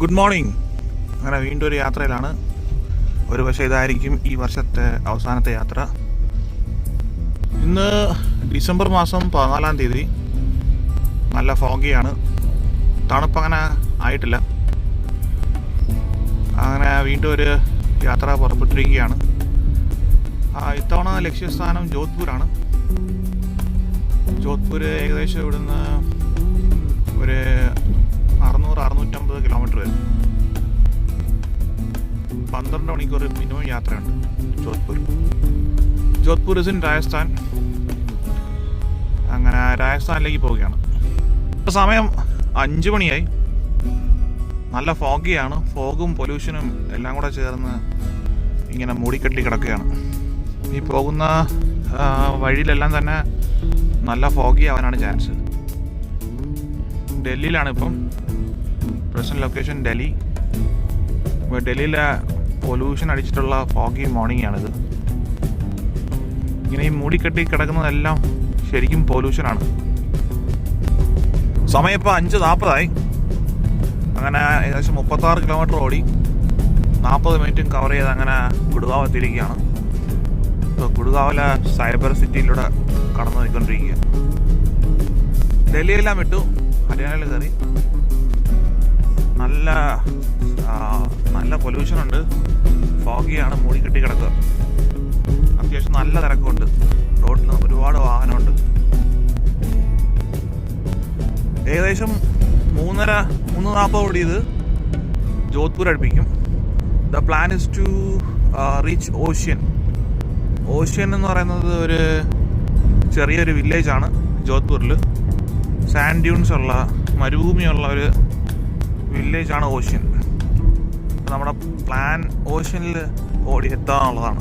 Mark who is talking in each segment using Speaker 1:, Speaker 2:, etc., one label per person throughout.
Speaker 1: Good morning. അങ്ങനെ വീണ്ടും ഒരു യാത്രയിലാണ്. ഒരു പക്ഷേ ഇതായിരിക്കും ഈ വർഷത്തെ അവസാനത്തെ യാത്ര. ഇന്ന് ഡിസംബർ മാസം 14-ാം തീയതി. നല്ല ഫോഗിയാണ്, തണുപ്പങ്ങനെ ആയിട്ടില്ല. അങ്ങനെ വീണ്ടും ഒരു യാത്ര പുറപ്പെട്ടിരിക്കുകയാണ്. ഇത്തവണ ലക്ഷ്യസ്ഥാനം ജോധ്പൂരാണ്. ജോധ്പൂർ ഏകദേശം ഇവിടുന്ന് ഒരു 600-650 കിലോമീറ്റർ വരും. 12 മണിക്കൂർ മിനിമം യാത്രയുണ്ട് ജോധ്പൂർ. Jodhpur is in Rajasthan. അങ്ങനെ രാജസ്ഥാനിലേക്ക് പോവുകയാണ്. സമയം 5 മണിയായി. നല്ല ഫോഗിയാണ്. ഫോഗും പൊല്യൂഷനും എല്ലാം കൂടെ ചേർന്ന് ഇങ്ങനെ മൂടിക്കെട്ടി കിടക്കുകയാണ്. ഈ പോകുന്ന വഴിയിലെല്ലാം തന്നെ നല്ല ഫോഗി ആവാനാണ് ചാൻസ്. ഡൽഹിയിലാണ് ഇപ്പം പ്രസന്റ് ലൊക്കേഷൻ. ഡൽഹിയിലെ പൊല്യൂഷൻ അടിച്ചിട്ടുള്ള ഫോഗി മോർണിംഗ് ആണിത്. ഇങ്ങനെ ഈ മൂടിക്കെട്ടി കിടക്കുന്നതെല്ലാം ശരിക്കും പൊല്യൂഷനാണ്. സമയം ഇപ്പോൾ 5:40 അങ്ങനെ ഏകദേശം 36 കിലോമീറ്റർ ഓടി 40 മിനിറ്റും കവർ ചെയ്ത് അങ്ങനെ ഗുഡ്ഗാവ് എത്തിയിരിക്കുകയാണ്. ഇപ്പോൾ ഗുഡ്ഗാവിലെ സൈബർ സിറ്റിയിലൂടെ കടന്നു പോയിക്കൊണ്ടിരിക്കുക. ഡൽഹിയെല്ലാം വിട്ടു ഹരിയാനയിൽ കയറി. നല്ല പൊല്യൂഷനുണ്ട്, ഫോഗിയാണ്, മൂടിക്കെട്ടി കിടക്കുക. അത്യാവശ്യം നല്ല തിരക്കുണ്ട്, റോഡിൽ ഒരുപാട് വാഹനമുണ്ട്. ഏകദേശം 3:40 ഓടിയത് ജോധ്പൂർ അടുപ്പിക്കും. The plan is to reach Osian എന്ന് പറയുന്നത് ഒരു ചെറിയൊരു വില്ലേജാണ് ജോധ്പൂരിൽ. സാൻഡ് ഡ്യൂൺസ് ഉള്ള, മരുഭൂമിയുള്ള ഒരു വില്ലേജാണ് ഓഷ്യൻ. നമ്മുടെ പ്ലാൻ ഓഷ്യനിൽ ഓടി എത്താനുള്ളതാണ്.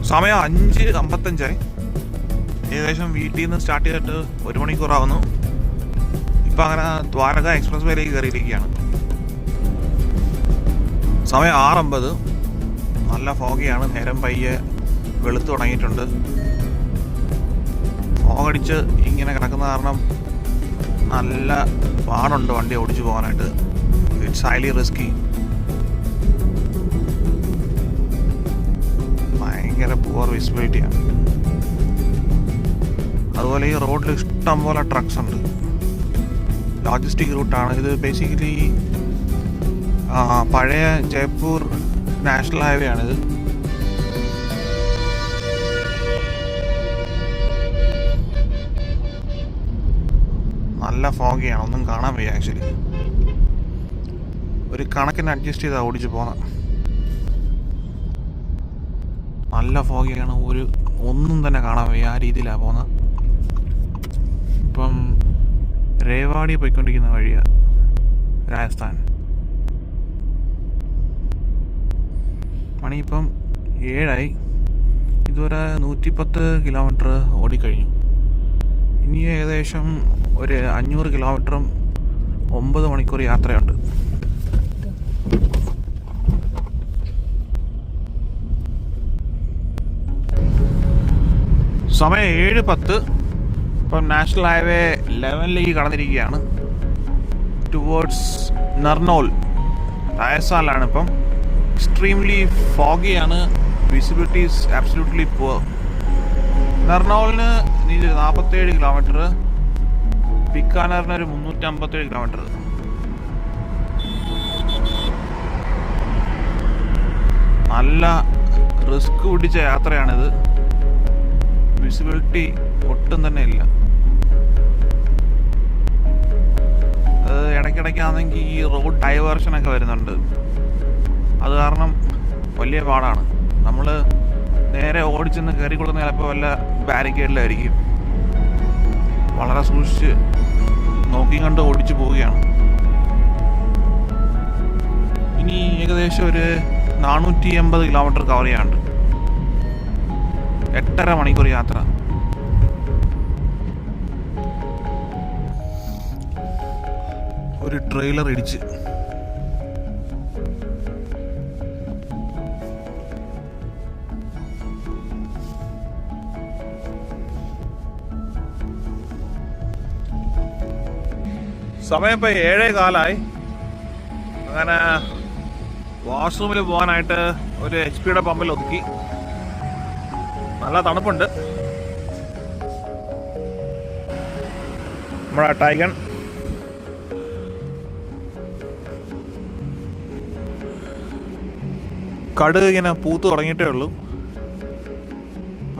Speaker 1: സമയം 5:55. ഏകദേശം വീട്ടിൽ നിന്ന് സ്റ്റാർട്ട് ചെയ്തിട്ട് 1 മണിക്കൂറാവുന്നു. ഇപ്പം അങ്ങനെ ദ്വാരക എക്സ്പ്രസ് വേയിലേക്ക് കയറിയിരിക്കുകയാണ്. സമയം 6:50. നല്ല ഫോഗിയാണ്. നേരം പയ്യെ വെളുത്തു തുടങ്ങിയിട്ടുണ്ട്. ഫോഗടിച്ച് ഇങ്ങനെ കിടക്കുന്ന കാരണം നല്ല പാടുണ്ട് വണ്ടി ഓടിച്ചു പോകാനായിട്ട്. It's highly risky. ഭയങ്കര പുവർ വിസിബിലിറ്റിയാണ്. അതുപോലെ ഈ റോഡിൽ ഇഷ്ടം പോലെ ട്രക്സ് ഉണ്ട്. ലോജിസ്റ്റിക് റൂട്ടാണ് ഇത്. ബേസിക്കലി പഴയ ജയ്പൂർ നാഷണൽ ഹൈവേ ആണിത്. നല്ല ഫോഗിയാണ്, ഒന്നും കാണാൻ വയ്യ. ആക്ച്വലി ഒരു കണക്കിന് അഡ്ജസ്റ്റ് ചെയ്താൽ ഓടിച്ചു പോകാം. നല്ല ഫോഗിയാണ്, ഒന്നും തന്നെ കാണാൻ വയ്യ. ആ രീതിയിലാണ് പോകുന്നത്. ഇപ്പം രേവാടി പോയിക്കൊണ്ടിരിക്കുന്ന വഴിയാണ് രാജസ്ഥാൻ. മണി ഇപ്പം 7 ഇതുവരെ 110 കിലോമീറ്റർ ഓടിക്കഴിഞ്ഞു. ഇനി ഏകദേശം ഒരു 500 കിലോമീറ്ററും 9 മണിക്കൂർ യാത്രയുണ്ട്. സമയം 7:10. ഇപ്പം നാഷണൽ ഹൈവേ 11 കടന്നിരിക്കുകയാണ്. ടുവേർഡ്സ് നർനോൾ, രാജസ്ഥാനിലാണ്. ഇപ്പം എക്സ്ട്രീംലി ഫോഗിയാണ്. Visibility is absolutely poor. നർനോളിന് 47 കിലോമീറ്റർ, ബിക്കാനറിന് ഒരു 357 കിലോമീറ്റർ. നല്ല റിസ്ക് പിടിച്ച യാത്രയാണിത്. വിസിബിലിറ്റി ഒട്ടും തന്നെ ഇല്ല. അത് ഇടയ്ക്കിടയ്ക്കാണെങ്കിൽ ഈ റോഡ് ഡൈവേർഷനൊക്കെ വരുന്നുണ്ട്. അത് കാരണം വലിയ പാടാണ്. നമ്മൾ നേരെ ഓടിച്ചെന്ന് കയറി കൊടുക്കുന്ന ചിലപ്പോൾ വല്ല ബാരിക്കേഡിലായിരിക്കും. വളരെ സൂക്ഷിച്ച് നോക്കി കണ്ട് ഓടിച്ചു പോവുകയാണ്. ഇനി ഏകദേശം ഒരു 480 കിലോമീറ്റർ കവർ ചെയ്യാനുണ്ട്. 8.5 മണിക്കൂർ യാത്ര. ഒരു ട്രെയിലർ ഇടിച്ച്. സമയം ഇപ്പോൾ 7:15. അങ്ങനെ വാഷ്റൂമിൽ പോകാനായിട്ട് ഒരു HP പമ്പിൽ ഒതുക്കി. നല്ല തണുപ്പുണ്ട്. നമ്മുടെ ടൈഗൺ കടുക് ഇങ്ങനെ പൂത്ത് തുടങ്ങിയിട്ടേ ഉള്ളൂ.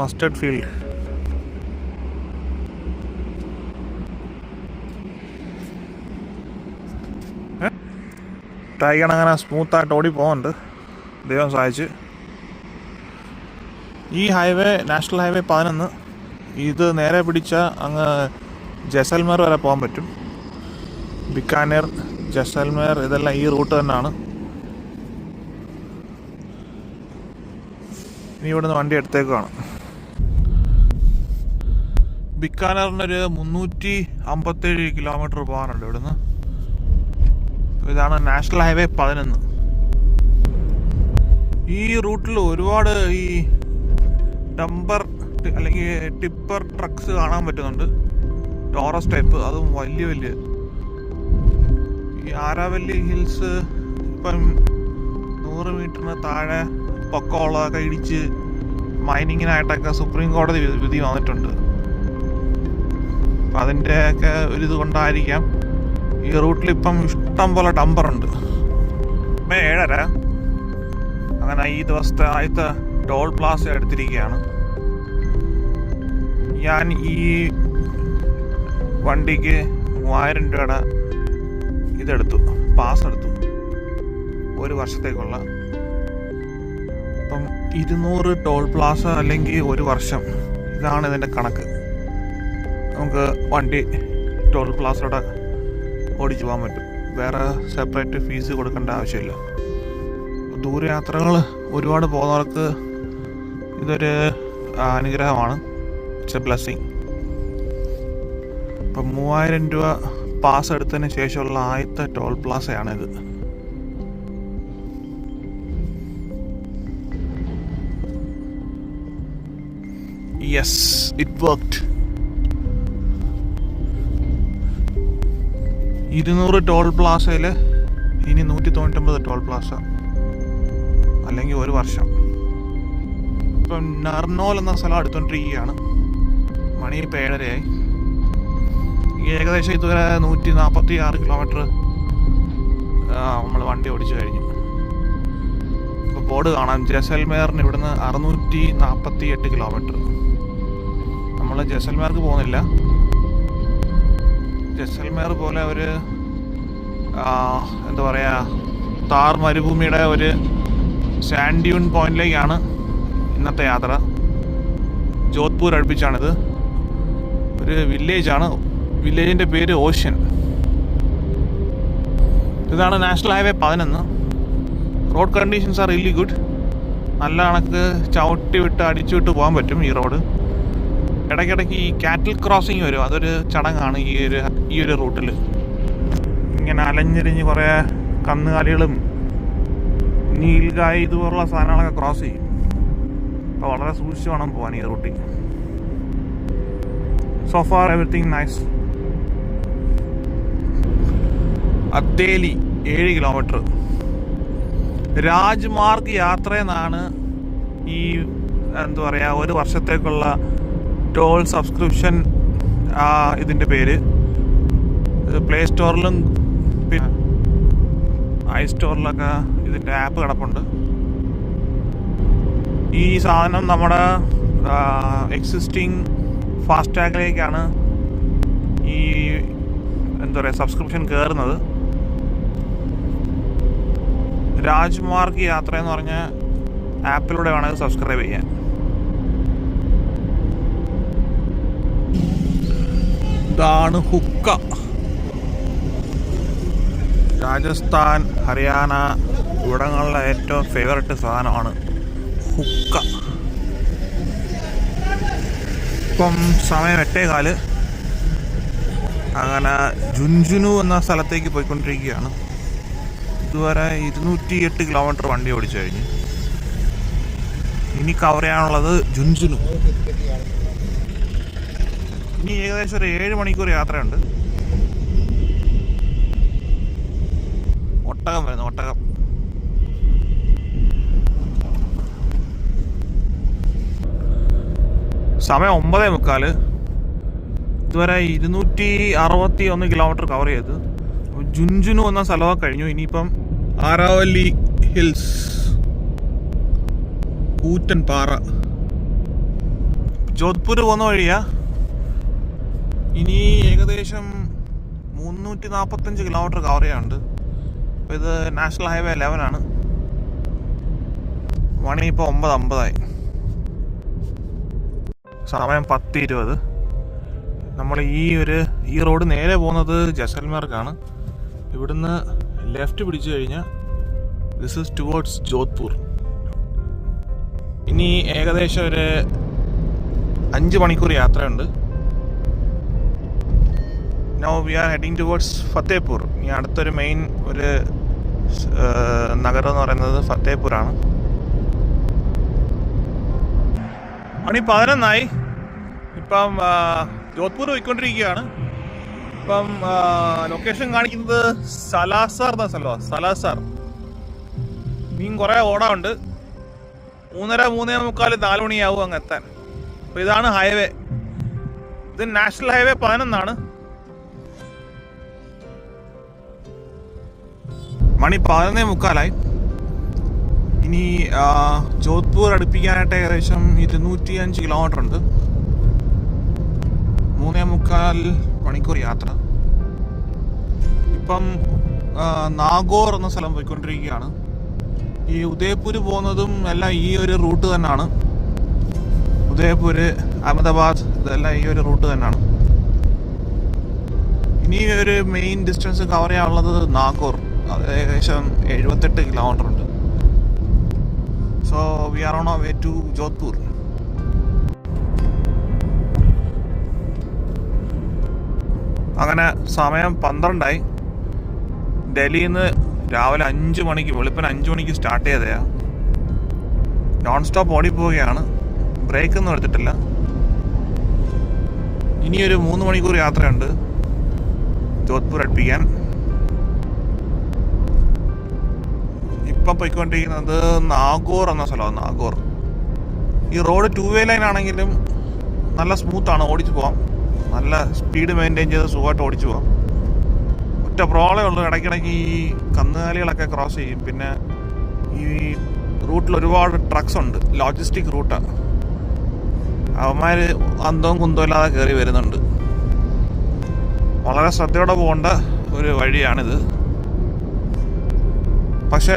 Speaker 1: Mustard field. ടൈഗൺ അങ്ങനെ സ്മൂത്തായിട്ട് ഓടി പോകുന്നുണ്ട്. ദൈവം സഹായിച്ച്. ഈ ഹൈവേ നാഷണൽ ഹൈവേ 11 ഇത് നേരെ പിടിച്ച അങ്ങ് ജസൽമേർ വരെ പോകാൻ പറ്റും. ബിക്കാനേർ, ജസൽമേർ ഇതെല്ലാം ഈ റൂട്ട് തന്നെയാണ്. ഇനി ഇവിടുന്ന് വണ്ടി എടുത്തേക്കാണ്. ബിക്കാനറിനൊരു 357 കിലോമീറ്റർ പോകാനുണ്ട് ഇവിടുന്ന്. ഇതാണ് നാഷണൽ ഹൈവേ 11. ഈ റൂട്ടിൽ ഒരുപാട് ഈ ഡംപർ അല്ലെങ്കിൽ ടിപ്പർ ട്രക്സ് കാണാൻ പറ്റുന്നുണ്ട്. ടോറസ് ടൈപ്പ്, അതും വലിയ വലിയ. ഈ ആരാവല്ലി ഹിൽസ് ഇപ്പം 100 മീറ്ററിന് താഴെ പൊക്കമുള്ളതൊക്കെ ഇടിച്ച് മൈനിങ്ങിനായിട്ടൊക്കെ സുപ്രീം കോടതി വിധി വന്നിട്ടുണ്ട്. അപ്പം അതിൻ്റെയൊക്കെ ഒരിത് കൊണ്ടായിരിക്കാം ഈ റൂട്ടിൽ ഇപ്പം ഇഷ്ടം പോലെ ഡംപറുണ്ട്. 7:30. അങ്ങനെ ഈ ദിവസത്തെ ആദ്യത്തെ ടോൾ പ്ലാസ എടുത്തിരിക്കുകയാണ്. ഞാൻ ഈ വണ്ടിക്ക് 3000 രൂപയുടെ ഇതെടുത്തു, പാസ് എടുത്തു, 1 വർഷത്തേക്കുള്ള. അപ്പം 200 ടോൾ പ്ലാസ അല്ലെങ്കിൽ 1 വർഷം, ഇതാണ് ഇതിൻ്റെ കണക്ക്. നമുക്ക് വണ്ടി ടോൾ പ്ലാസയുടെ ഓടിച്ചു പോകാൻ പറ്റും. വേറെ സെപ്പറേറ്റ് ഫീസ് കൊടുക്കേണ്ട ആവശ്യമില്ല. ദൂരയാത്രകൾ ഒരുപാട് പോകുന്നവർക്ക് ഇതൊരു അനുഗ്രഹമാണ്. It's a blessing. ഇപ്പം 3000 രൂപ പാസ് എടുത്തതിന് ശേഷമുള്ള ആദ്യത്തെ ടോൾ പ്ലാസയാണിത്. Yes, it worked. 200 ടോൾ പ്ലാസയിൽ ഇനി 199 ടോൾ പ്ലാസ അല്ലെങ്കിൽ 1 വർഷം. ഇപ്പം നർനോൽ എന്ന സ്ഥലം എടുത്തുകൊണ്ടിരിക്കുകയാണ്. മണി ഇപ്പോൾ 7:30 ഏകദേശം ഇതുവരെ 146 കിലോമീറ്റർ നമ്മൾ വണ്ടി ഓടിച്ചു കഴിഞ്ഞു. ഇപ്പോൾ ബോർഡ് കാണാം, ജസൽമേറിന് ഇവിടുന്ന് 648 കിലോമീറ്റർ. നമ്മൾ ജസൽമേർക്ക് പോകുന്നില്ല. ജസൽമേർ പോലെ ഒരു എന്താ പറയുക, താർ മരുഭൂമിയുടെ ഒരു സാൻഡ് ഡ്യൂൺ പോയിന്റിലേക്കാണ് ഇന്നത്തെ യാത്ര. ജോധ്പൂർ അടുപ്പിച്ചാണിത്. ഒരു വില്ലേജാണ്. വില്ലേജിൻ്റെ പേര് ഓഷ്യൻ. ഇതാണ് national highway 11. Road conditions are really good. നല്ല കണക്ക് ചവിട്ടി വിട്ട് അടിച്ചു വിട്ട് പോകാൻ പറ്റും ഈ റോഡ്. ഇടയ്ക്കിടയ്ക്ക് ഈ കാറ്റിൽ ക്രോസിങ് വരും. അതൊരു ചടങ്ങാണ് ഈ ഒരു റൂട്ടിൽ. ഇങ്ങനെ അലഞ്ഞിരിഞ്ഞ് കുറേ കന്നുകാലികളും നീൽഗായ് ഇതുപോലുള്ള സാധനങ്ങളൊക്കെ ക്രോസ് ചെയ്യും. അപ്പോൾ വളരെ സൂക്ഷിച്ച് വേണം പോകാൻ ഈ റൂട്ടിൽ. So far everything nice. അദ്ദേലി 7 കിലോമീറ്റർ. രാജ്മാർഗ് യാത്രയെന്നാണ് ഈ എന്താ പറയുക 1 വർഷത്തേക്കുള്ള ടോൾ സബ്സ്ക്രിപ്ഷൻ ഇതിൻ്റെ പേര്. പ്ലേ സ്റ്റോറിലും പിന്നെ ഐസ്റ്റോറിലൊക്കെ ഇതിൻ്റെ ആപ്പ് കിടപ്പുണ്ട്. ഈ സാധനം നമ്മുടെ എക്സിസ്റ്റിംഗ് ഫാസ്ടാഗിലേക്കാണ് ഈ എന്താ പറയുക സബ്സ്ക്രിപ്ഷൻ കയറുന്നത്. രാജ്മാർഗ് യാത്ര എന്ന് പറഞ്ഞ ആപ്പിലൂടെ വേണം ഇത് സബ്സ്ക്രൈബ് ചെയ്യാൻ. ഇതാണ് ഹുക്ക. രാജസ്ഥാൻ, ഹരിയാന ഇവിടങ്ങളിലെ ഏറ്റവും ഫേവററ്റ് സാധനമാണ് ഹുക്ക. ഇപ്പം സമയം 8:15. അങ്ങനെ ജുൻജുനു എന്ന സ്ഥലത്തേക്ക് പോയിക്കൊണ്ടിരിക്കുകയാണ്. ഇതുവരെ 208 കിലോമീറ്റർ വണ്ടി ഓടിച്ചു കഴിഞ്ഞു. ഇനി കവർ ചെയ്യാനുള്ളത് ജുൻജുനു. ഇനി ഏകദേശം ഒരു 7 മണിക്കൂർ യാത്രയുണ്ട്. ഒട്ടകം വരുന്നു, ഒട്ടകം. സമയം 9:45. ഇതുവരെ 261 കിലോമീറ്റർ കവർ ചെയ്ത്. ജുൻജുനു എന്ന സ്ഥലമൊക്കെ കഴിഞ്ഞു. ഇനിയിപ്പം ആരാവല്ലി ഹിൽസ്, കൂറ്റൻ പാറ. ജോധ്പൂർ പോകുന്ന വഴിയാ. ഇനി ഏകദേശം 345 കിലോമീറ്റർ കവർ ചെയ്യാനുണ്ട്. അപ്പോൾ ഇത് നാഷണൽ ഹൈവേ 11 ആണ്. മണി ഇപ്പോൾ 9:50. സമയം 10:20. നമ്മൾ ഈ റോഡ് നേരെ പോകുന്നത് ജസൽമേർക്കാണ്. ഇവിടുന്ന് ലെഫ്റ്റ് പിടിച്ചു കഴിഞ്ഞാൽ ദിസ് ഈസ് ടുവേർഡ്സ് ജോധ്പൂർ. ഇനി ഏകദേശം ഒരു 5 മണിക്കൂർ യാത്രയുണ്ട്. Now we are heading towards Fatehpur. ഇനി അടുത്തൊരു മെയിൻ ഒരു നഗരം എന്ന് പറയുന്നത് ഫത്തേപൂരാണ്. മണി 11 ഇപ്പം ജോധ്പൂർ പോയിക്കൊണ്ടിരിക്കുകയാണ്. ഇപ്പം ലൊക്കേഷൻ കാണിക്കുന്നത് സലാസാർ എന്ന സ്ഥലമാണ്. സലാസാർ. ഇനിയും കുറേ ഓടാറുണ്ട്. 3:30, 3:45, 4 മണിയാവും അങ്ങ് എത്താൻ. അപ്പോൾ ഇതാണ് ഹൈവേ. ഇത് നാഷണൽ ഹൈവേ 11 മണി 11:45. ഇനി ജോധ്പൂർ അടുപ്പിക്കാനായിട്ട് ഏകദേശം 205 കിലോമീറ്റർ ഉണ്ട്. 3:45 മണിക്കൂർ യാത്ര. ഇപ്പം നാഗോർ എന്ന സ്ഥലം പോയിക്കൊണ്ടിരിക്കുകയാണ്. ഈ ഉദയ്പൂർ പോകുന്നതും എല്ലാം ഈ ഒരു റൂട്ട് തന്നെയാണ്. ഉദയ്പൂർ, അഹമ്മദാബാദ് ഇതെല്ലാം ഈ ഒരു റൂട്ട് തന്നെയാണ്. ഇനി ഒരു മെയിൻ ഡിസ്റ്റൻസ് കവർ ചെയ്യാനുള്ളത് നാഗോർ. അത് ഏകദേശം 78 കിലോമീറ്റർ ഉണ്ട്. So we are on our way to Jodhpur. അങ്ങനെ സമയം 12. ഡൽഹിയിൽ നിന്ന് രാവിലെ 5 മണിക്ക്, വെളുപ്പിന് 5 മണിക്ക് സ്റ്റാർട്ട് ചെയ്തതാ. Non stop ഓടിപ്പോവുകയാണ്. ബ്രേക്കൊന്നും എടുത്തിട്ടില്ല. ഇനിയൊരു 3 മണിക്കൂർ യാത്രയുണ്ട് ജോധ്പൂർ അടുപ്പിക്കാൻ. ഇപ്പം പോയിക്കൊണ്ടിരിക്കുന്നത് നാഗോർ എന്ന സ്ഥലമാണ്. നാഗോർ. ഈ റോഡ് 2-വേ ലൈൻ ആണെങ്കിലും നല്ല സ്മൂത്താണ്, ഓടിച്ചു പോകാം. നല്ല സ്പീഡ് മെയിൻറ്റെയിൻ ചെയ്ത് സുഖമായിട്ട് ഓടിച്ചു പോകാം. ഒറ്റ പ്രോബ്ലമേ ഉള്ളൂ, ഇടയ്ക്കിടയ്ക്ക് ഈ കന്നുകാലികളൊക്കെ ക്രോസ് ചെയ്യും. പിന്നെ ഈ റൂട്ടിൽ ഒരുപാട് ട്രക്സ് ഉണ്ട്. ലോജിസ്റ്റിക് റൂട്ടാണ്. അവന്മാർ അന്തവും കുന്തവും ഇല്ലാതെ കയറി വരുന്നുണ്ട്. വളരെ ശ്രദ്ധയോടെ പോകേണ്ട ഒരു വഴിയാണിത്. പക്ഷേ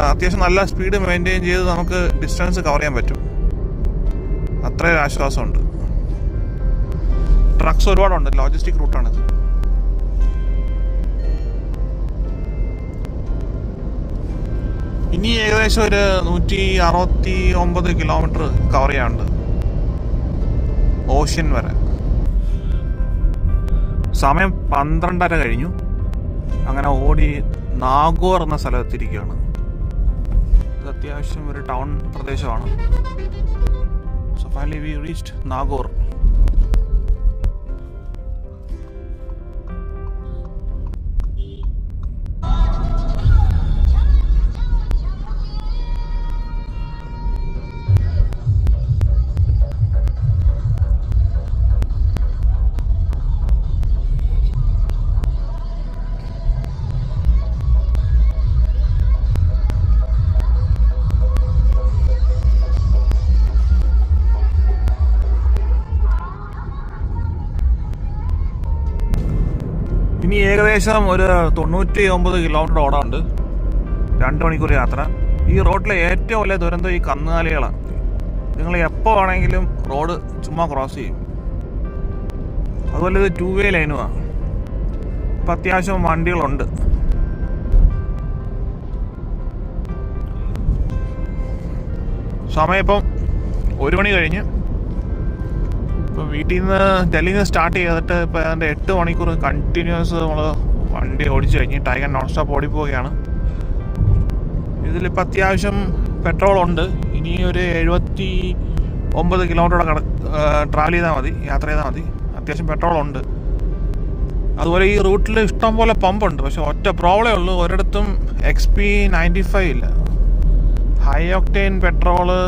Speaker 1: അത്യാവശ്യം നല്ല സ്പീഡ് മെയിൻറ്റെയിൻ ചെയ്ത് നമുക്ക് ഡിസ്റ്റൻസ് കവർ ചെയ്യാൻ പറ്റും. അത്രയൊരു ആശ്വാസമുണ്ട്. ട്രക്സ് ഒരുപാടുണ്ട്. ലോജിസ്റ്റിക് റൂട്ടാണിത്. ഇനി ഏകദേശം ഒരു 169 കിലോമീറ്റർ കവർ ചെയ്യാനുണ്ട് ഓഷ്യൻ വരെ. സമയം 12:30 കഴിഞ്ഞു. അങ്ങനെ ഓടി നാഗോർ എന്ന സ്ഥലത്തിരിക്കുകയാണ്. ഇത് അത്യാവശ്യം ഒരു ടൗൺ പ്രദേശമാണ്. So finally we reached Nagaur. ഇനി ഏകദേശം ഒരു 99 കിലോമീറ്റർ ഓടാറുണ്ട്. 2 മണിക്കൂർ യാത്ര. ഈ റോഡിലെ ഏറ്റവും വലിയ ദുരന്തം ഈ കന്നുകാലികളാണ്. നിങ്ങൾ എപ്പോൾ വേണമെങ്കിലും റോഡ് ചുമ്മാ ക്രോസ് ചെയ്യും. അതുപോലെ ഇത് 2-വേ ലൈനുമാണ്. ഇപ്പം അത്യാവശ്യം വണ്ടികളുണ്ട്. സമയം ഇപ്പം 1 മണി കഴിഞ്ഞ്. ഇപ്പോൾ വീട്ടിൽ നിന്ന് ഡൽഹിയിൽ നിന്ന് സ്റ്റാർട്ട് ചെയ്തിട്ട് ഇപ്പോൾ അതിൻ്റെ 8 മണിക്കൂർ കണ്ടിന്യൂസ് നമ്മൾ വണ്ടി ഓടിച്ചു കഴിഞ്ഞ് ടൈഗർ നോൺ സ്റ്റോപ്പ് ഓടിപ്പോവുകയാണ്. ഇതിലിപ്പോൾ അത്യാവശ്യം പെട്രോളുണ്ട്. ഇനി ഒരു 79 കിലോമീറ്റർ ട്രാവൽ ചെയ്താൽ മതി, യാത്ര ചെയ്താൽ മതി. അത്യാവശ്യം പെട്രോളുണ്ട്. അതുപോലെ ഈ റൂട്ടിൽ ഇഷ്ടം പോലെ പമ്പുണ്ട്. പക്ഷെ ഒറ്റ പ്രോബ്ലമേ ഉള്ളൂ, ഒരിടത്തും XP95 ഇല്ല. ഹൈ ഒക്ടെയിൻ പെട്രോള്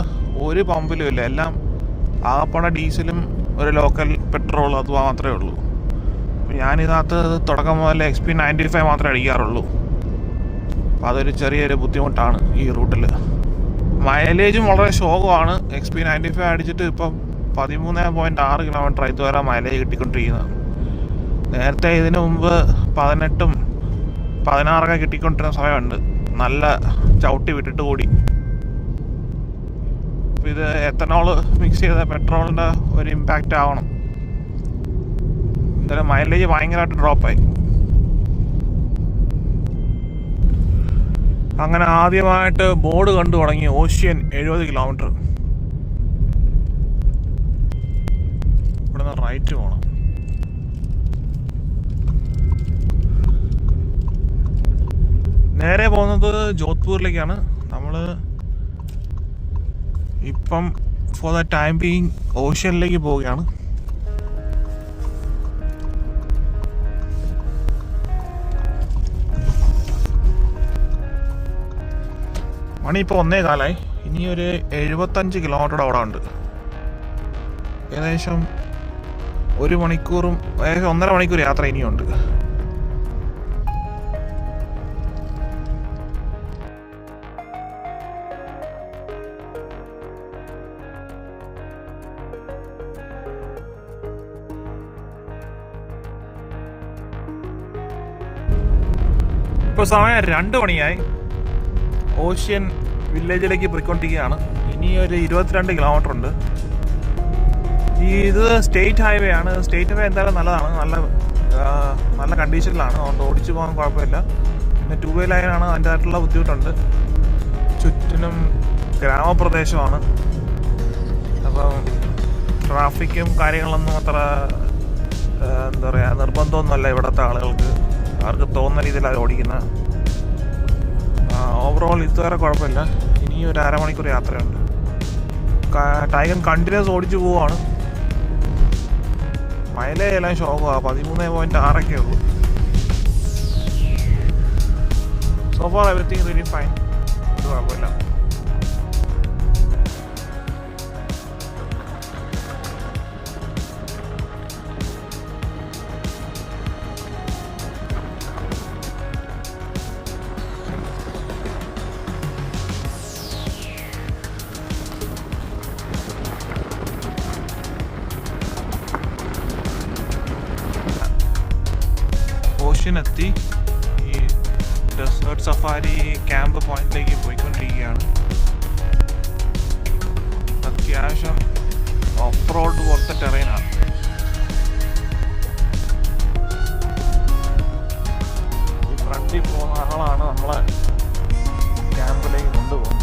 Speaker 1: ഒരു പമ്പിലും ഇല്ല. എല്ലാം ആകപ്പാടെ ഡീസലും ഒരു ലോക്കൽ പെട്രോളും അത് മാത്രമേ ഉള്ളൂ. ഞാനിതിനകത്ത് തുടക്കം മുതൽ XP95 മാത്രമേ അടിക്കാറുള്ളൂ. അപ്പോൾ അതൊരു ചെറിയൊരു ബുദ്ധിമുട്ടാണ് ഈ റൂട്ടിൽ. മൈലേജും വളരെ ശോകമാണ്. XP95 അടിച്ചിട്ട് ഇപ്പം 13.6 കിലോമീറ്റർ ഇതുവരെ മൈലേജ് കിട്ടിക്കൊണ്ടിരിക്കുന്നത്. നേരത്തെ ഇതിനു മുമ്പ് 18ഉം 16ഒക്കെ കിട്ടിക്കൊണ്ടിരുന്ന സമയമുണ്ട്, നല്ല ചവിട്ടി വിട്ടിട്ട് കൂടി. ഇത് എത്തനോൾ മിക്സ് ചെയ്ത പെട്രോളിൻ്റെ ഒരു ഇമ്പാക്റ്റ് ആവണം. എന്തായാലും മൈലേജ് ഭയങ്കരമായിട്ട് ഡ്രോപ്പായി. അങ്ങനെ ആദ്യമായിട്ട് ബോർഡ് കണ്ടു തുടങ്ങി, ഓഷ്യൻ 70 കിലോമീറ്റർ. ഇവിടുന്ന് റൈറ്റ് പോകണം. നേരെ പോകുന്നത് ജോധ്പൂരിലേക്കാണ്. നമ്മൾ ഇപ്പം ഫോർ ദ ടൈം ബീയിങ് ഓഷ്യനിലേക്ക് പോവുകയാണ്. മണി ഇപ്പോൾ 1:15. ഇനി ഒരു 75 കിലോമീറ്ററുടെ അവിടെ ഉണ്ട്. ഏകദേശം 1 മണിക്കൂറും ഏകദേശം 1.5 മണിക്കൂർ യാത്ര ഇനിയുണ്ട്. ഇപ്പോൾ സമയം 2 മണിയായി. ഓഷ്യൻ വില്ലേജിലേക്ക് പോയിക്കൊണ്ടിരിക്കുകയാണ്. ഇനി ഒരു 22 കിലോമീറ്റർ ഉണ്ട്. ഇത് സ്റ്റേറ്റ് ഹൈവേ ആണ്. സ്റ്റേറ്റ് ഹൈവേ എന്തായാലും നല്ലതാണ്, നല്ല കണ്ടീഷനിലാണ്, അതുകൊണ്ട് ഓടിച്ചു പോകാൻ കുഴപ്പമില്ല. പിന്നെ 2 വേ ലൈനാണ്, അതിൻ്റെതായിട്ടുള്ള ബുദ്ധിമുട്ടുണ്ട്. ചുറ്റിനും ഗ്രാമപ്രദേശമാണ്, അപ്പം ട്രാഫിക്കും കാര്യങ്ങളൊന്നും അത്ര എന്താ പറയുക നിർബന്ധമൊന്നുമല്ല ഇവിടുത്തെ ആളുകൾക്ക്. അവർക്ക് തോന്നുന്ന രീതിയിലാണ് ഓടിക്കുന്നത്. ഓവറോൾ ഇതുവരെ കുഴപ്പമില്ല. ഇനി ഒരു 1/2 മണിക്കൂർ യാത്രയുണ്ട്. ടൈഗൻ കണ്ടിന്യൂസ് ഓടിച്ചു പോവാണ്. മൈലേജ് എല്ലാം ശോകമാണ്, 13.6 ഉള്ളൂ. So far everything really fine, ഇത് കുഴപ്പമില്ല. എത്തി ഈ ഡെസേർട്ട് സഫാരി ക്യാമ്പ് പോയിന്റിലേക്ക് പോയിക്കൊണ്ടിരിക്കുകയാണ്. അത്യാവശ്യം ഓഫ് റോഡ് പോലത്തെ ടെറൈനാണ്. ഈ ഫ്രണ്ടിൽ പോകുന്ന ആളാണ് നമ്മളെ ക്യാമ്പിലേക്ക് കൊണ്ടുപോകുന്നത്.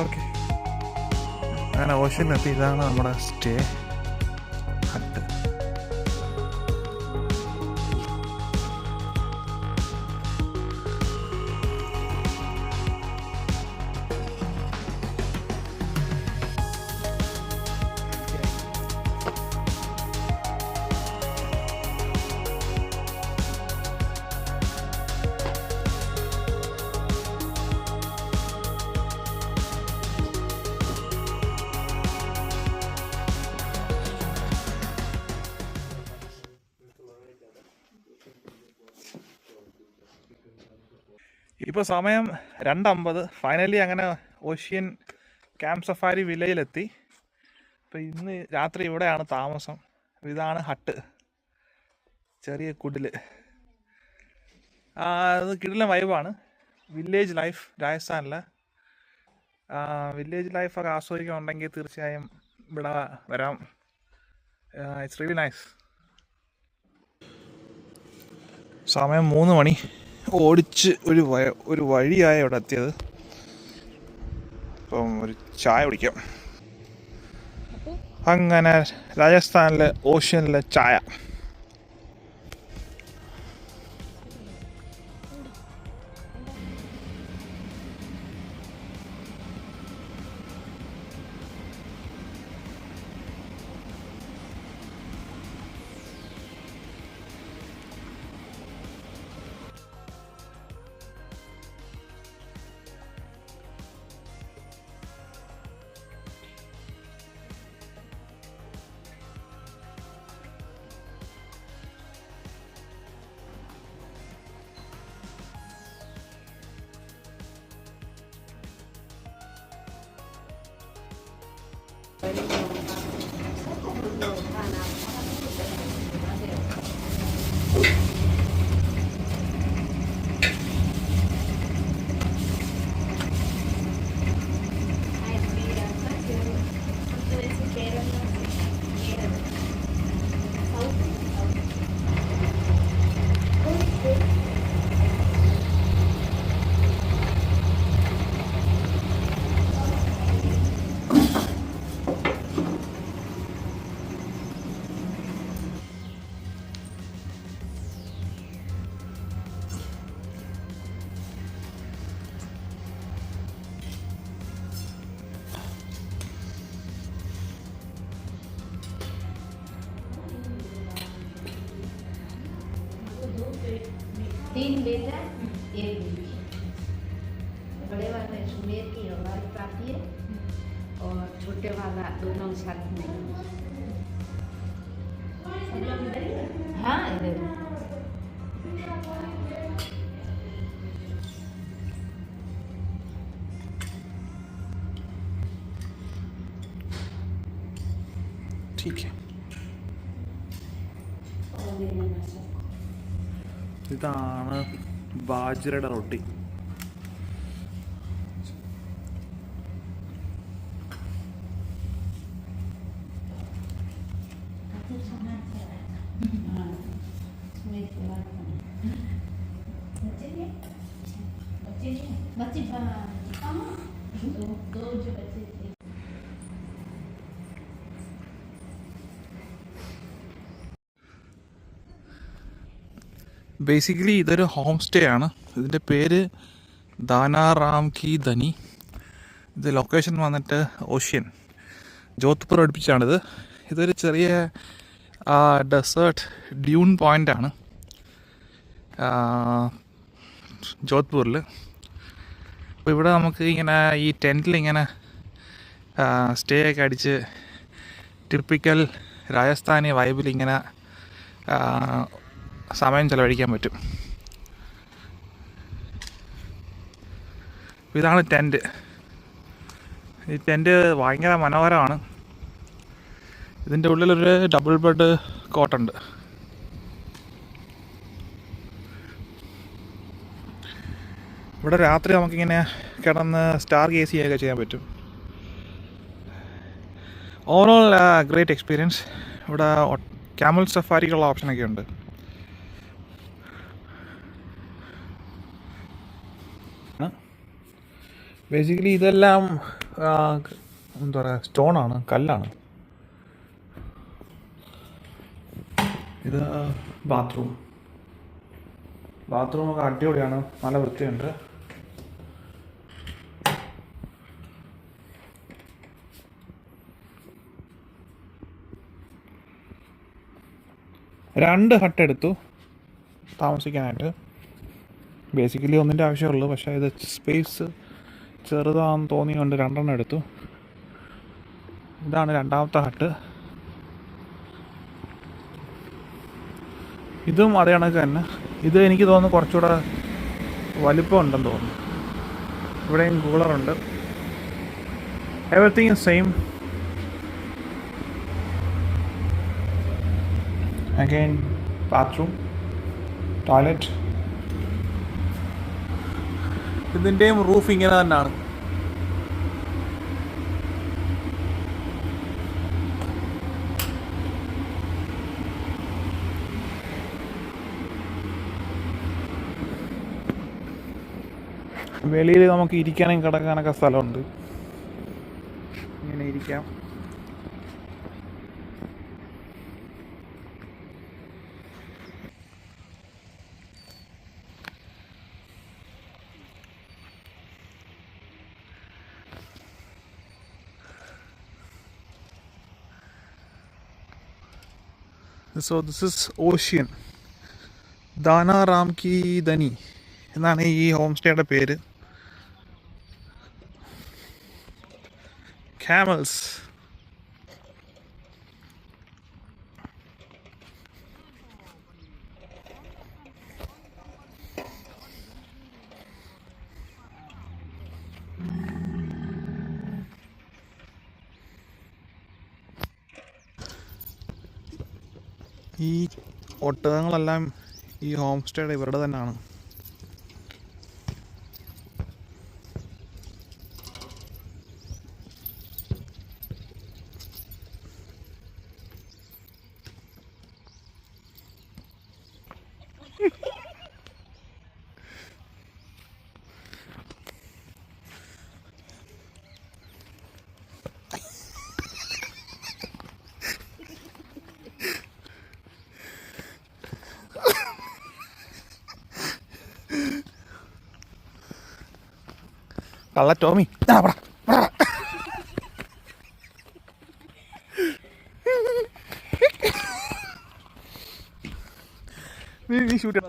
Speaker 1: ഓക്കെ, അങ്ങനെ ഓഷ്യനിലെത്തി. ഇതാണ് നമ്മുടെ സ്റ്റേ ഹട്ട്. ഇപ്പോൾ സമയം 2:50. ഫൈനലി അങ്ങനെ ഓഷ്യൻ ക്യാമ്പ് സഫാരി വില്ലേജിലെത്തി. അപ്പോൾ ഇന്ന് രാത്രി ഇവിടെയാണ് താമസം. ഇതാണ് ഹട്ട്, ചെറിയ കുടില്. അത് കിടിലൻ വൈബാണ്. വില്ലേജ് ലൈഫ് രാജസ്ഥാനിലെ വില്ലേജ് ലൈഫൊക്കെ ആസ്വദിക്കുന്നുണ്ടെങ്കിൽ തീർച്ചയായും ഇവിടെ വരാം. It's really nice. സമയം 3 മണി. ഓടിച്ച് ഒരു വഴിയായി ഇവിടെ എത്തിയത്. അപ്പം ഒരു ചായ കുടിക്കാം. അങ്ങനെ രാജസ്ഥാനിലെ ഓഷ്യനിലെ ചായ.
Speaker 2: तीन बेटा एक बेटी। बड़े वाले सुमेर की 11वीं पाती है और छोटे वाला दोनों साथ में। हाँ इधर
Speaker 1: ठीक है. ഇതാണ് ബാജ്രയുടെ റൊട്ടി. ബേസിക്കലി ഇതൊരു ഹോം സ്റ്റേ ആണ്. ഇതിൻ്റെ പേര് ദാനാറാം കി ധനി. ഇത് ലൊക്കേഷൻ വന്നിട്ട് ഓഷ്യൻ ജോധ്പൂർ അടുപ്പിച്ചാണിത്. ഇതൊരു ചെറിയ ഡെസേർട്ട് ഡ്യൂൺ പോയിൻ്റാണ് ജോധ്പൂരിൽ. അപ്പോൾ ഇവിടെ നമുക്ക് ഇങ്ങനെ ഈ ടെൻറ്റിലിങ്ങനെ സ്റ്റേ ഒക്കെ അടിച്ച് ടിപ്പിക്കൽ രാജസ്ഥാനി വൈബിലിങ്ങനെ സമയം ചിലവഴിക്കാൻ പറ്റും. ഇതാണ് ടെൻറ്റ്. ഈ ടെൻറ്റ് ഭയങ്കര മനോഹരമാണ്. ഇതിൻ്റെ ഉള്ളിലൊരു ഡബിൾ ബെഡ് കോട്ടുണ്ട്. ഇവിടെ രാത്രി നമുക്കിങ്ങനെ കിടന്ന് സ്റ്റാർ ഗേസിംഗ് ഒക്കെ ചെയ്യാൻ പറ്റും. Overall great experience. ഇവിടെ ക്യാമൽ സഫാരിക്കുള്ള ഓപ്ഷനൊക്കെ ഉണ്ട്. ബേസിക്കലി ഇതെല്ലാം എന്താ പറയുക, സ്റ്റോണാണ്, കല്ലാണ്. ഇത് ബാത്റൂമൊക്കെ അടിപൊളിയാണ്, നല്ല വൃത്തിയുണ്ട്. രണ്ട് ഹട്ട് എടുത്തു താമസിക്കാനായിട്ട്. ബേസിക്കലി ഒന്നിൻ്റെ ആവശ്യമുള്ളൂ, പക്ഷേ ഇത് സ്പേസ് ചെറുതാണെന്ന് തോന്നിയുകൊണ്ട് 2 എടുത്തു. ഇതാണ് രണ്ടാമത്തെ ഹട്ട്. ഇതും അതേ കണക്ക് തന്നെ. ഇത് എനിക്ക് തോന്നുന്നു കുറച്ചുകൂടെ വലിപ്പം ഉണ്ടെന്ന് തോന്നുന്നു. ഇവിടെയും കൂളറുണ്ട്. Everything is same. Again bathroom, toilet. ഇതിൻ്റെയും റൂഫ് ഇങ്ങനെ തന്നെയാണ്. വെളിയിൽ നമുക്ക് ഇരിക്കാനും കിടക്കാനൊക്കെ സ്ഥലമുണ്ട്. ഇങ്ങനെ ഇരിക്കാം. So this is Ocean. ദാനാറാം കി ധനി എന്നാണ് ഈ ഹോം സ്റ്റേയുടെ പേര്. Camels. ഈ ഒട്ടകങ്ങളെല്ലാം ഈ ഹോം സ്റ്റേയുടെ ഇവരുടെ തന്നെയാണ്. കള്ള ടോമി, നീ ഷൂട്ട്.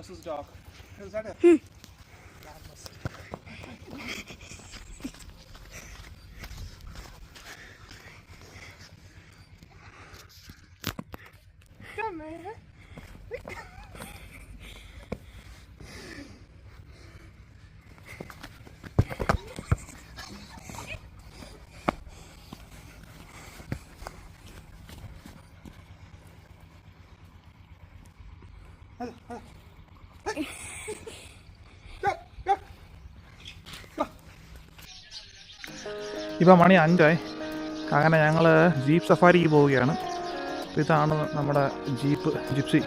Speaker 1: ഇപ്പം മണി 5 അങ്ങനെ ഞങ്ങൾ ജീപ്പ് സഫാരിക്ക് പോവുകയാണ്. അപ്പോൾ ഇതാണ് നമ്മുടെ ജിപ്സി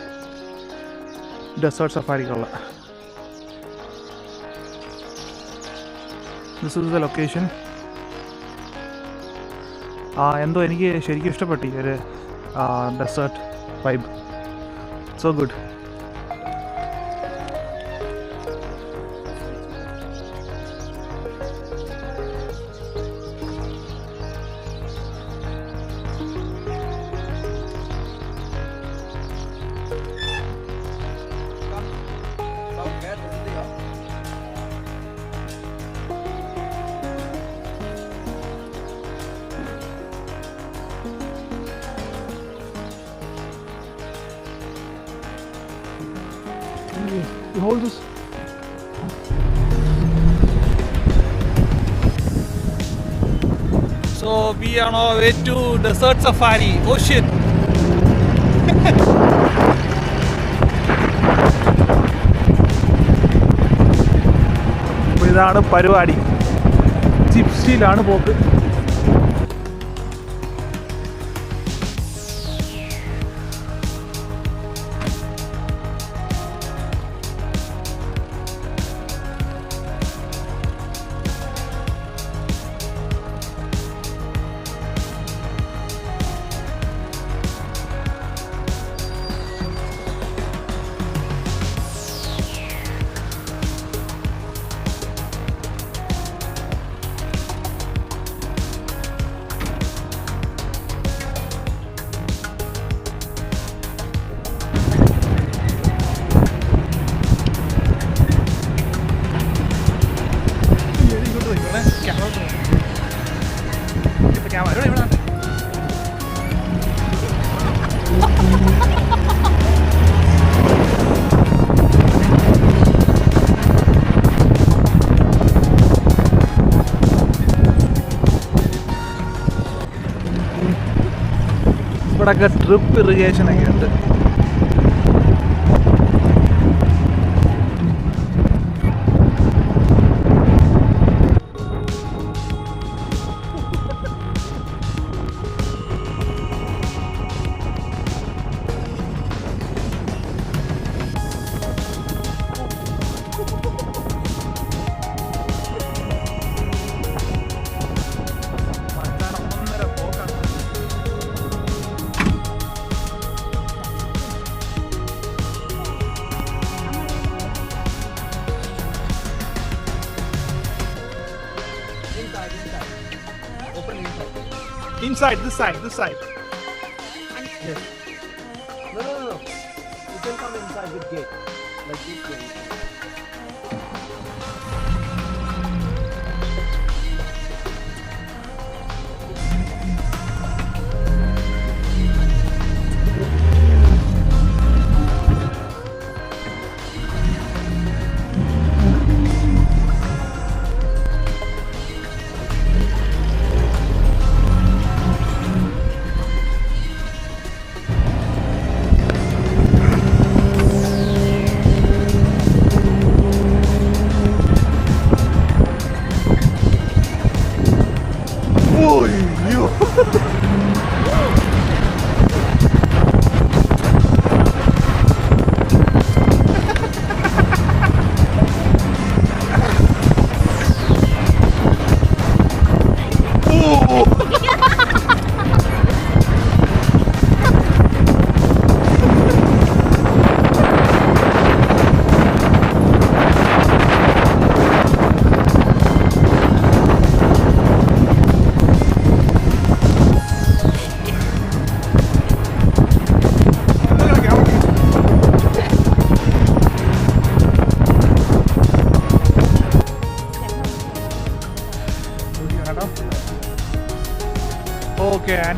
Speaker 1: ഡെസേർട്ട് സഫാരിക്കുള്ള. This is the location. എന്തോ എനിക്ക് ശരിക്കും ഇഷ്ടപ്പെട്ടു ഈ ഒരു desert vibe. So good. You hold this.
Speaker 3: So we are on our way to desert safari, ocean.
Speaker 1: അപ്പോൾ ഇതാണ് പരിപാടി. ജിപ്സിയിലാണ് പോക്ക്. ഇവിടെയൊക്കെ ഡ്രിപ്പ് ഇറിഗേഷനൊക്കെ ഉണ്ട്. Inside, this side. Yes.
Speaker 3: No. You can come inside with gate, like this gate.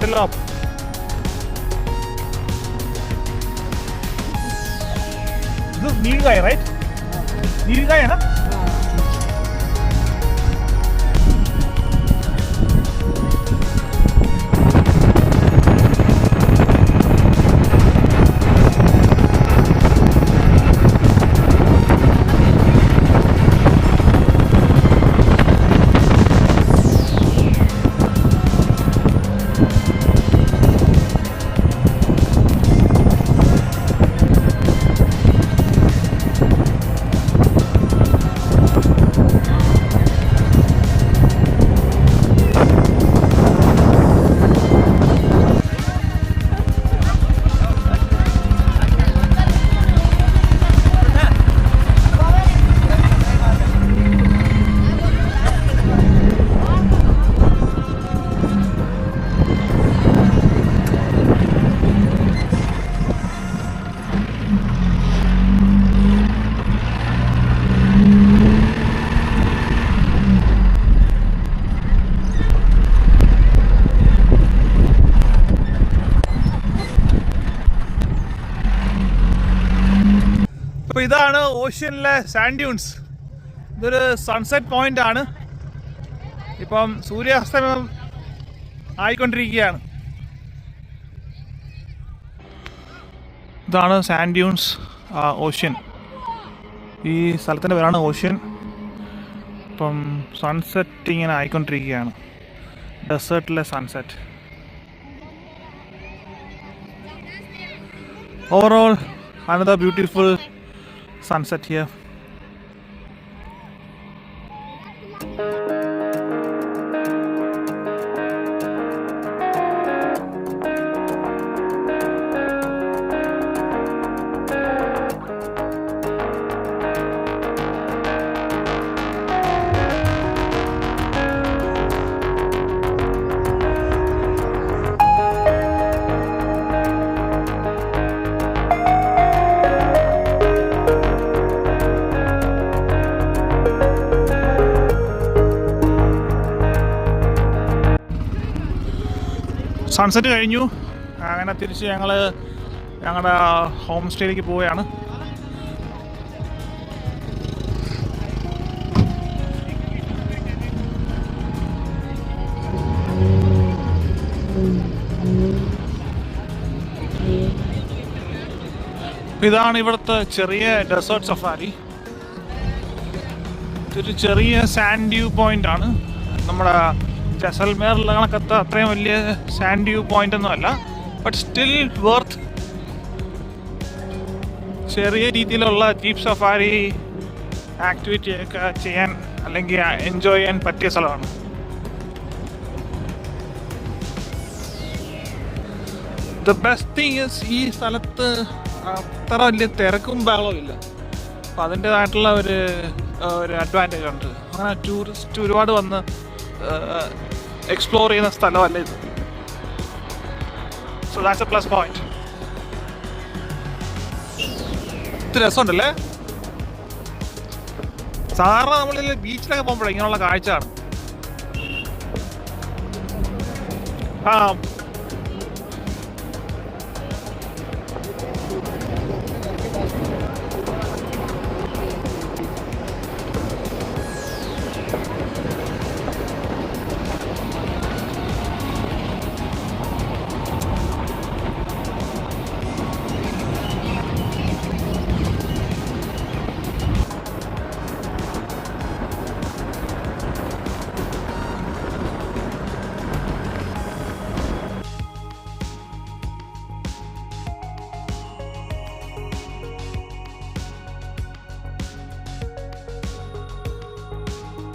Speaker 1: Antelope. This is Nilgai, right? Nilgai, है ना? അപ്പോൾ ഇതാണ് ഓഷ്യനിലെ സാൻഡ് ഡ്യൂൺസ്. ഇതൊരു സൺസെറ്റ് പോയിന്റ് ആണ്. ഇപ്പം സൂര്യാസ്തമയം ആയിക്കൊണ്ടിരിക്കുകയാണ്. ഇതാണ് സാൻഡ് ഡ്യൂൺസ് ഓഷ്യൻ. ഈ സ്ഥലത്തിൻ്റെ പേരാണ് ഓഷ്യൻ. ഇപ്പം സൺസെറ്റ് ഇങ്ങനെ ആയിക്കൊണ്ടിരിക്കുകയാണ്. ഡെസേർട്ടിലെ sunset. Overall another beautiful sunset here. Sunset കഴിഞ്ഞു. അങ്ങനെ തിരിച്ച് ഞങ്ങൾ ഞങ്ങളുടെ ഹോം സ്റ്റേയിലേക്ക് പോവുകയാണ്. ഇതാണ് ഇവിടുത്തെ ചെറിയ ഡെസേർട്ട് സഫാരി. ഇതൊരു ചെറിയ സാൻഡ് ഡ്യൂ പോയിന്റ് ആണ്. നമ്മുടെ ജസൽമേറിലെ കണക്കത്തെ അത്രയും വലിയ സാൻഡ് ഡ്യൂ പോയിന്റ് ഒന്നും അല്ല. But still worth. ചെറിയ രീതിയിലുള്ള ജീപ്പ് സഫാരി ആക്ടിവിറ്റി ഒക്കെ ചെയ്യാൻ അല്ലെങ്കിൽ എൻജോയ് ചെയ്യാൻ പറ്റിയ സ്ഥലമാണ്. ദ ബെസ്റ്റ് തിങ് ഇസ് ഈ സ്ഥലത്ത് അത്ര വലിയ തിരക്കും ബഹളവും ഇല്ല. അപ്പം അതിൻ്റെതായിട്ടുള്ള ഒരു അഡ്വാൻറ്റേജ് ഉണ്ട്. അങ്ങനെ ടൂറിസ്റ്റ് ഒരുപാട് വന്ന് എക്സ്പ്ലോർ ചെയ്യുന്ന സ്ഥലമല്ല ഇത്. So that's A plus point. ഇത് രസമുണ്ടല്ലേ. സാധാരണ നമ്മളിൽ ബീച്ചിലൊക്കെ പോകുമ്പോഴേ ഇങ്ങനെയുള്ള കാഴ്ചയാണ്.